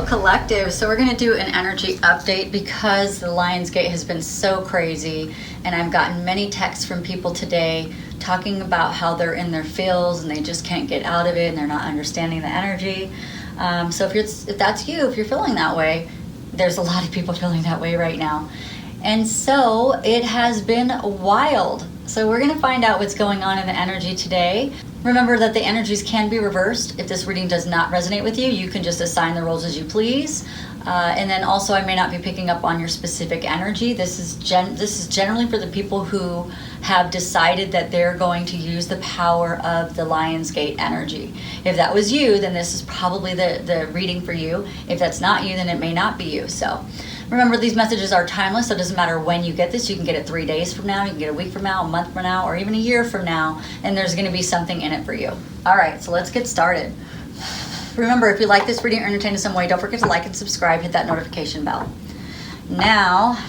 collective, so we're going to do an energy update because the Lionsgate has been so crazy, and I've gotten many texts from people today talking about how they're in their feels and they just can't get out of it and they're not understanding the energy. So if that's you, if you're feeling that way, there's a lot of people feeling that way right now. And so it has been wild. So we're going to find out what's going on in the energy today. Remember that the energies can be reversed. If this reading does not resonate with you, you can just assign the roles as you please. And then also, I may not be picking up on your specific energy. This is generally for the people who have decided that they're going to use the power of the Lionsgate energy. If that was you, then this is probably the reading for you. If that's not you, then it may not be you. So remember, these messages are timeless, so it doesn't matter when you get this. You can get it 3 days from now, you can get it a week from now, a month from now, or even a year from now, and there's going to be something in it for you. All right, so let's get started. Remember, if you like this reading or entertained in some way, don't forget to like and subscribe, hit that notification bell. Now,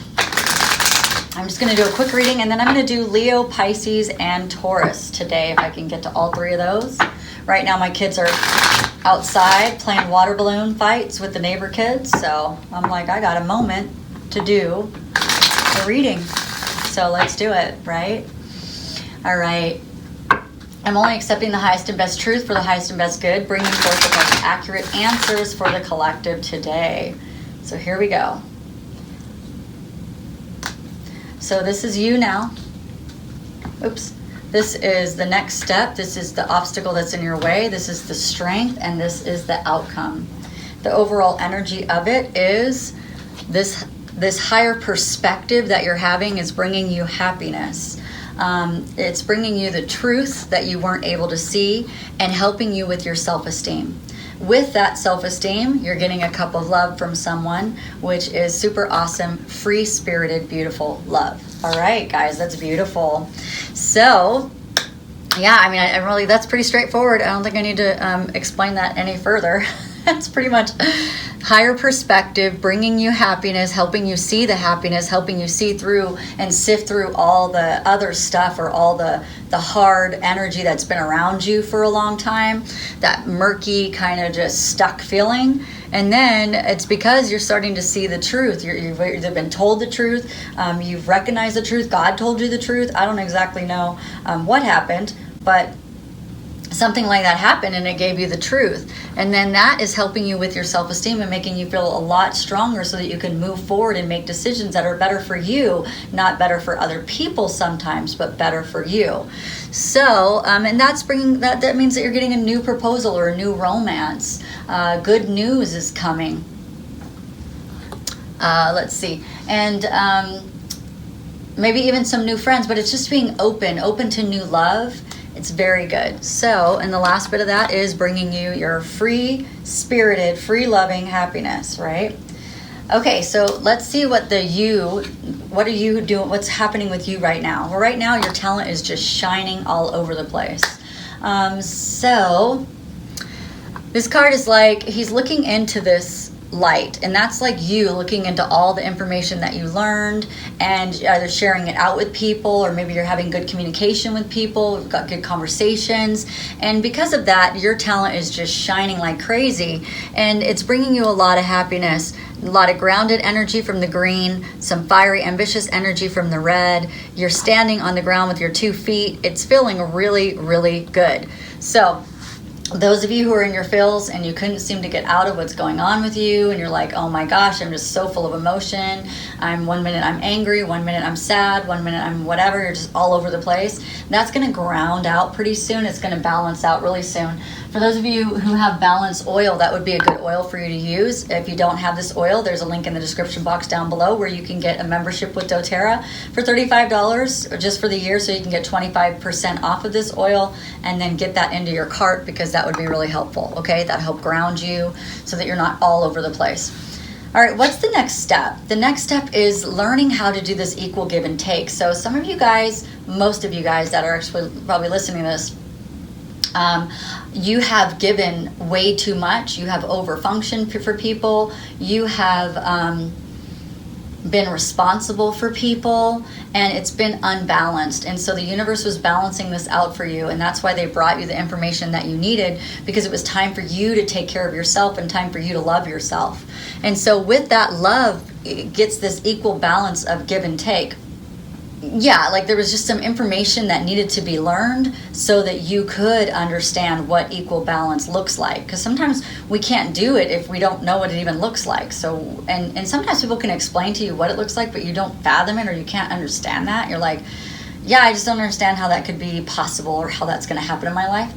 I'm just going to do a quick reading, and then I'm going to do Leo, Pisces, and Taurus today, if I can get to all three of those. Right now, my kids are outside playing water balloon fights with the neighbor kids, so I'm like, I got a moment to do a reading. So let's do it, right? All right. I'm only accepting the highest and best truth for the highest and best good, bringing forth the most accurate answers for the collective today. So here we go. So this is you now. Oops. This is the next step. This is the obstacle that's in your way. This is the strength, and this is the outcome. The overall energy of it is this higher perspective that you're having is bringing you happiness. It's bringing you the truth that you weren't able to see and helping you with your self-esteem. With that self-esteem, you're getting a cup of love from someone, which is super awesome, free-spirited, beautiful love. All right, guys, that's beautiful. So, yeah, I mean, I really, that's pretty straightforward. I don't think I need to explain that any further. That's pretty much higher perspective, bringing you happiness, helping you see the happiness, helping you see through and sift through all the other stuff or all the hard energy that's been around you for a long time, that murky kind of just stuck feeling. And then it's because you're starting to see the truth. You've either been told the truth, you've recognized the truth, God told you the truth. I don't exactly know what happened, but something like that happened and it gave you the truth. And then that is helping you with your self-esteem and making you feel a lot stronger so that you can move forward and make decisions that are better for you, not better for other people sometimes, but better for you. So, and that's bringing, that means that you're getting a new proposal or a new romance. Good news is coming. Let's see. And maybe even some new friends, but it's just being open to new love. It's very good. So, and the last bit of that is bringing you your free-spirited, free-loving happiness, right? Okay, so let's see what are you doing, what's happening with you right now? Well, right now, your talent is just shining all over the place. So, this card is like, he's looking into this light, and that's like you looking into all the information that you learned and either sharing it out with people, or maybe you're having good communication with people, you've got good conversations, and because of that your talent is just shining like crazy, and it's bringing you a lot of happiness, a lot of grounded energy from the green, some fiery ambitious energy from the red. You're standing on the ground with your 2 feet. It's feeling really, really good. So those of you who are in your feels and you couldn't seem to get out of what's going on with you, and you're like, oh my gosh, I'm just so full of emotion. 1 minute I'm angry, 1 minute I'm sad, 1 minute I'm whatever, you're just all over the place. That's going to ground out pretty soon. It's going to balance out really soon. For those of you who have balanced oil, that would be a good oil for you to use. If you don't have this oil, there's a link in the description box down below where you can get a membership with doTERRA for $35 just for the year, so you can get 25% off of this oil and then get that into your cart, because that would be really helpful, okay? That'll help ground you so that you're not all over the place. All right, what's the next step? The next step is learning how to do this equal give and take. So some of you guys, most of you guys that are actually probably listening to this, you have given way too much. You have overfunctioned for people. You have been responsible for people, and it's been unbalanced. And so the universe was balancing this out for you, and that's why they brought you the information that you needed, because it was time for you to take care of yourself and time for you to love yourself. And so with that love, it gets this equal balance of give and take. Yeah, like there was just some information that needed to be learned so that you could understand what equal balance looks like. Because sometimes we can't do it if we don't know what it even looks like. So, and sometimes people can explain to you what it looks like, but you don't fathom it or you can't understand that. You're like, yeah, I just don't understand how that could be possible or how that's going to happen in my life.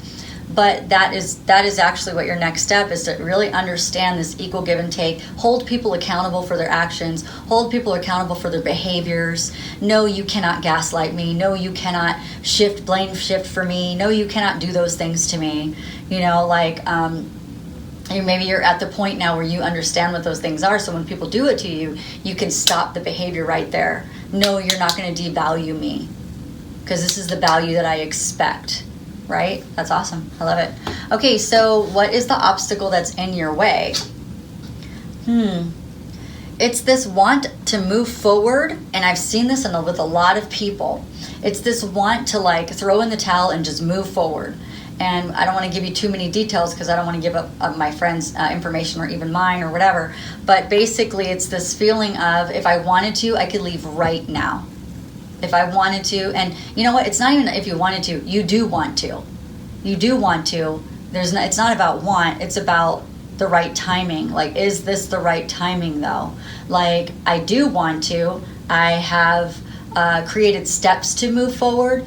But that is actually what your next step is, to really understand this equal give and take. Hold people accountable for their actions. Hold people accountable for their behaviors. No, you cannot gaslight me. No, you cannot blame shift for me. No, you cannot do those things to me. You know, like maybe you're at the point now where you understand what those things are. So when people do it to you, you can stop the behavior right there. No, you're not going to devalue me, because this is the value that I expect. Right? That's awesome. I love it. Okay, so what is the obstacle that's in your way? It's this want to move forward, and I've seen this with a lot of people. It's this want to like throw in the towel and just move forward. And I don't want to give you too many details because I don't want to give up my friends' information or even mine or whatever. But basically, it's this feeling of, if I wanted to, I could leave right now. If I wanted to, and you know what? It's not even if you wanted to. You do want to. You do want to. It's not about want. It's about the right timing. Like, is this the right timing though? Like, I do want to. I have created steps to move forward,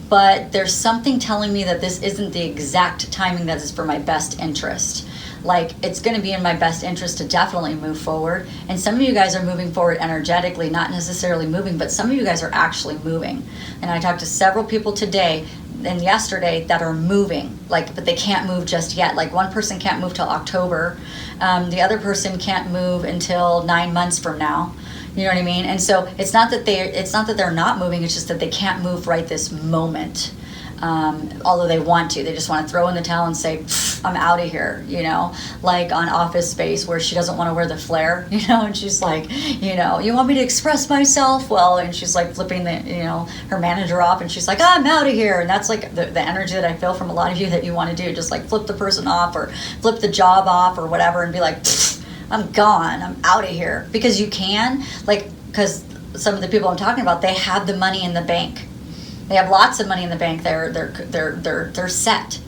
but there's something telling me that this isn't the exact timing that is for my best interest. Like, it's going to be in my best interest to definitely move forward. And some of you guys are moving forward energetically, not necessarily moving, but some of you guys are actually moving. And I talked to several people today and yesterday that are moving, like, but they can't move just yet. Like, one person can't move till October. The other person can't move until 9 months from now. You know what I mean? And so it's not that they're not moving. It's just that they can't move right this moment. Although they want to. They just want to throw in the towel and say, I'm out of here, you know, like on Office Space, where she doesn't want to wear the flare, you know, and she's like, you know, you want me to express myself? Well, and she's like flipping her manager off, and she's like, I'm out of here. And that's like the energy that I feel from a lot of you that you want to do. Just like flip the person off or flip the job off or whatever and be like, I'm gone, I'm out of here. Because you can, because some of the people I'm talking about, they have the money in the bank. They have lots of money in the bank. They're set.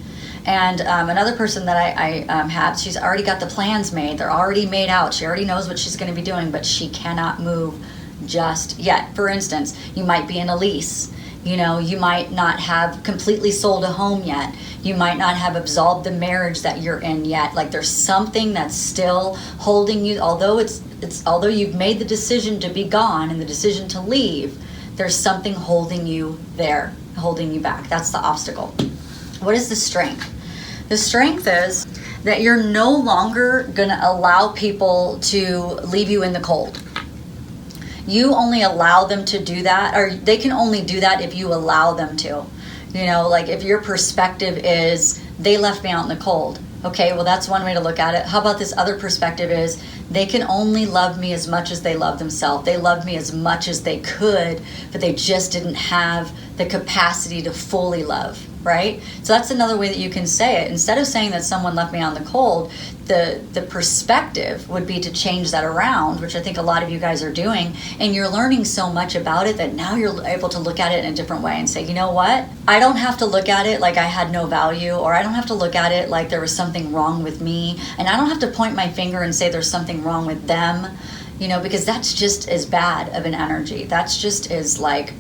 And another person that I have, she's already got the plans made. They're already made out. She already knows what she's going to be doing, but she cannot move just yet. For instance, you might be in a lease. You know, you might not have completely sold a home yet. You might not have absolved the marriage that you're in yet. Like, there's something that's still holding you. Although although you've made the decision to be gone and the decision to leave, there's something holding you there, holding you back. That's the obstacle. What is the strength? The strength is that you're no longer going to allow people to leave you in the cold. You only allow them to do that, or they can only do that if you allow them to. You know, like if your perspective is, they left me out in the cold. Okay, well, that's one way to look at it. How about this other perspective is, they can only love me as much as they love themselves. They loved me as much as they could, but they just didn't have the capacity to fully love, right? So that's another way that you can say it. Instead of saying that someone left me out in the cold, the perspective would be to change that around, which I think a lot of you guys are doing. And you're learning so much about it that now you're able to look at it in a different way and say, you know what? I don't have to look at it like I had no value, or I don't have to look at it like there was something wrong with me. And I don't have to point my finger and say there's something wrong with them, you know, because that's just as bad of an energy. That's just as like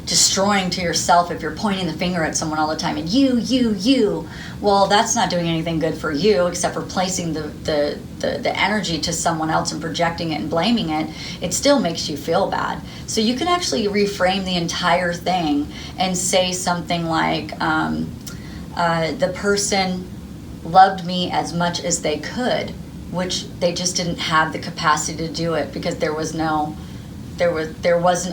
destroying to yourself if you're pointing the finger at someone all the time and you. Well, that's not doing anything good for you except for placing the energy to someone else and projecting it and blaming it. It still makes you feel bad. So you can actually reframe the entire thing and say something like, the person loved me as much as they could, which they just didn't have the capacity to do it because there wasn't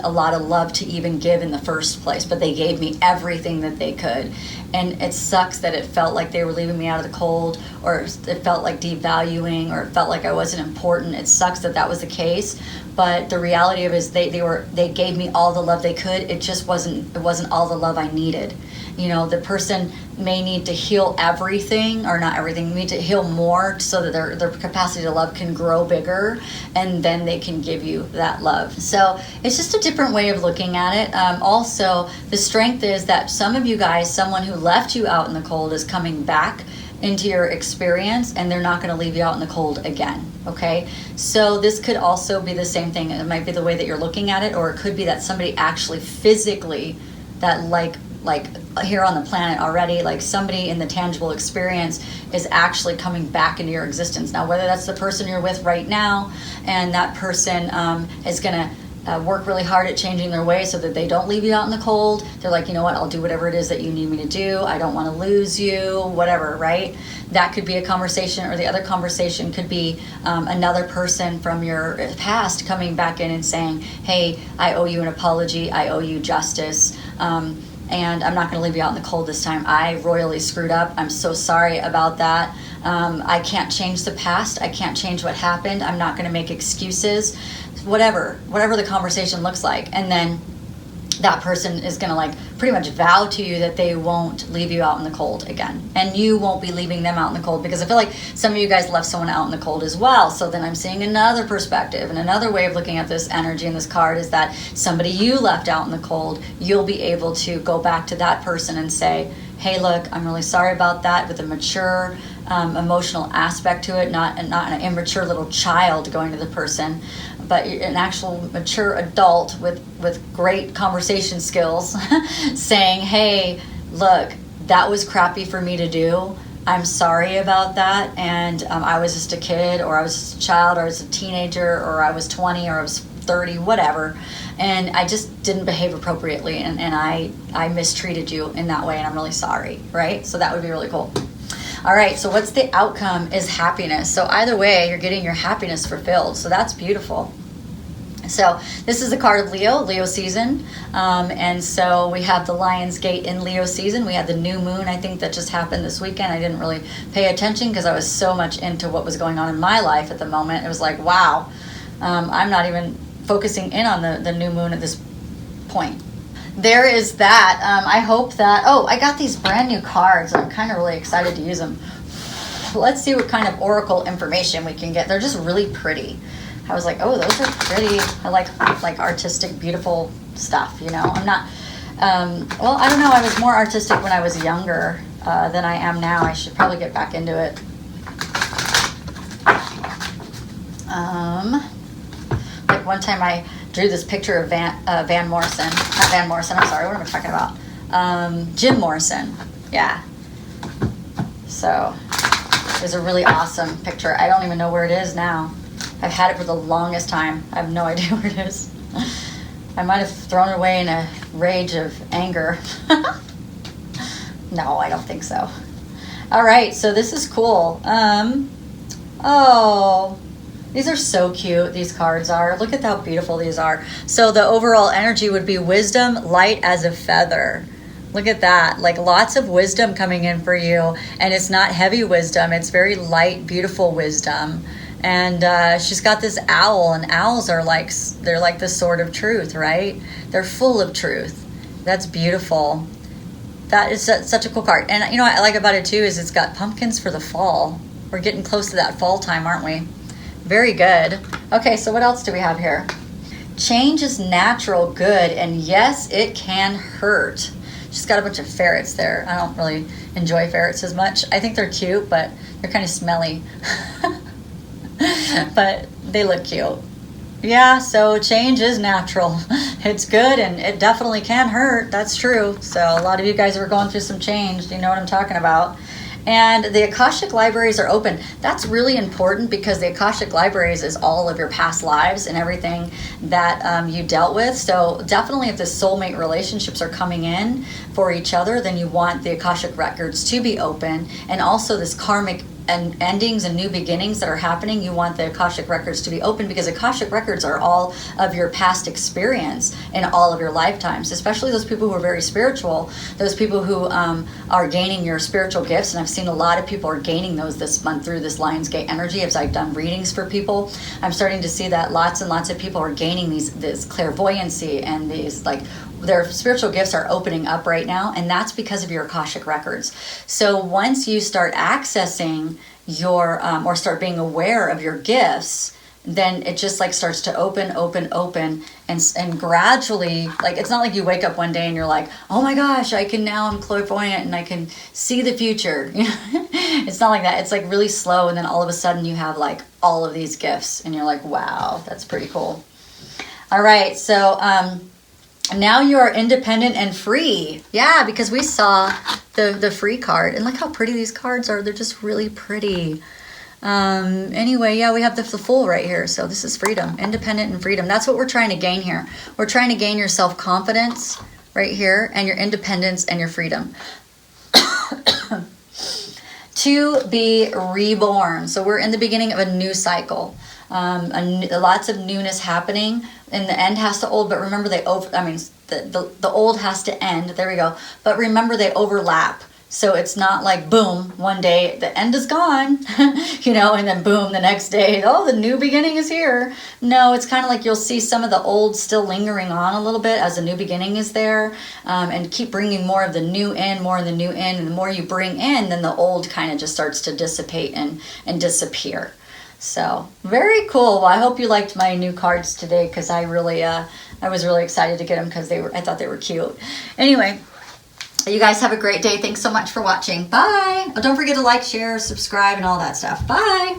a lot of love to even give in the first place, but they gave me everything that they could. and it sucks that it felt like they were leaving me out of the cold, or it felt like devaluing, or it felt like I wasn't important. It sucks that that was the case, but the reality of it is they gave me all the love they could. It wasn't all the love I needed. You know, the person may need to heal everything, or not everything, need to heal more so that their capacity to love can grow bigger, and then they can give you that love. So it's just a different way of looking at it. Also, the strength is that some of you guys, someone who left you out in the cold is coming back into your experience, and they're not going to leave you out in the cold again. Okay, so this could also be the same thing. It might be the way that you're looking at it, or it could be that somebody actually physically, that like here on the planet already, like somebody in the tangible experience is actually coming back into your existence. Now, whether that's the person you're with right now, and that person is going to work really hard at changing their ways so that they don't leave you out in the cold. They're like, you know what, I'll do whatever it is that you need me to do. I don't want to lose you, whatever, right? That could be a conversation, or the other conversation could be another person from your past coming back in and saying, hey, I owe you an apology. I owe you justice. And I'm not going to leave you out in the cold this time. I royally screwed up. I'm so sorry about that. I can't change the past. I can't change what happened. I'm not going to make excuses. Whatever the conversation looks like. And then that person is going to like pretty much vow to you that they won't leave you out in the cold again. And you won't be leaving them out in the cold, because I feel like some of you guys left someone out in the cold as well. So then I'm seeing another perspective, and another way of looking at this energy in this card is that somebody you left out in the cold, you'll be able to go back to that person and say, hey, look, I'm really sorry about that, with a mature emotional aspect to it, not an immature little child going to the person, but an actual mature adult with great conversation skills saying, hey, look, that was crappy for me to do. I'm sorry about that. And I was just a kid, or I was just a child, or I was a teenager, or I was 20, or I was 30, whatever. And I just didn't behave appropriately. And I mistreated you in that way. And I'm really sorry, right? So that would be really cool. All right, so what's the outcome is happiness. So either way, you're getting your happiness fulfilled. So that's beautiful. So this is the card of Leo season. And so we have the Lion's Gate in Leo season. We had the new moon, I think, that just happened this weekend. I didn't really pay attention because I was so much into what was going on in my life at the moment. It was like, wow, I'm not even focusing in on the new moon at this point. There is that. I hope that, I got these brand new cards. I'm kind of really excited to use them. Let's see what kind of oracle information we can get. They're just really pretty. I was like, those are pretty. I like artistic, beautiful stuff, you know. I'm not, I don't know. I was more artistic when I was younger than I am now. I should probably get back into it. Like one time I drew this picture of Van Morrison. Not Van Morrison, I'm sorry, what am I talking about? Jim Morrison, yeah. So, it was a really awesome picture. I don't even know where it is now. I've had it for the longest time. I have no idea where it is. I might have thrown it away in a rage of anger. No, I don't think so. All right, so this is cool. These are so cute, these cards are. Look at how beautiful these are. So the overall energy would be wisdom, light as a feather. Look at that, like lots of wisdom coming in for you. And it's not heavy wisdom, it's very light, beautiful wisdom. And she's got this owl, and owls are like, they're like the sword of truth, right? They're full of truth. That's beautiful. That is such a cool card. And you know what I like about it too is it's got pumpkins for the fall. We're getting close to that fall time, aren't we? Very good. Okay, so what else do we have here? Change is natural, good, and yes, it can hurt. She's got a bunch of ferrets there. I don't really enjoy ferrets as much. I think they're cute, but they're kind of smelly. But they look cute. Yeah, so change is natural. It's good, and it definitely can hurt. That's true. So a lot of you guys are going through some change. You know what I'm talking about. And the Akashic libraries are open. That's really important because the Akashic libraries is all of your past lives and everything that you dealt with. So definitely if the soulmate relationships are coming in for each other, then you want the Akashic records to be open. And also this karmic and endings and new beginnings that are happening, you want the Akashic Records to be open, because Akashic Records are all of your past experience in all of your lifetimes, especially those people who are very spiritual, those people who are gaining your spiritual gifts. And I've seen a lot of people are gaining those this month through this Lionsgate energy. As I've done readings for people, I'm starting to see that lots and lots of people are gaining this clairvoyancy, and these, like, their spiritual gifts are opening up right now, and that's because of your Akashic Records. So once you start accessing your or start being aware of your gifts, then it just like starts to open, and gradually, like, it's not like you wake up one day and you're like, oh my gosh, I'm clairvoyant and I can see the future. It's not like that. It's like really slow, and then all of a sudden you have like all of these gifts, and you're like, wow, that's pretty cool. All right, so now you are independent and free. Yeah, because we saw the free card, and look how pretty these cards are. They're just really pretty. Anyway, yeah, we have the Fool right here. So this is freedom, independent and freedom. That's what we're trying to gain here. We're trying to gain your self-confidence right here, and your independence and your freedom. To be reborn. So we're in the beginning of a new cycle. Lots of newness happening, and the end has to old, but remember the old has to end. There we go. But remember, they overlap. So it's not like boom, one day the end is gone, and then boom, the next day, oh, the new beginning is here. No, it's kind of like you'll see some of the old still lingering on a little bit as the new beginning is there, and keep bringing more of the new in, more of the new in, and the more you bring in, then the old kind of just starts to dissipate and disappear. So very cool. Well, I hope you liked my new cards today, because I was really excited to get them, because I thought they were cute. Anyway, you guys have a great day. Thanks so much for watching. Bye. Oh, don't forget to like, share, subscribe, and all that stuff. Bye.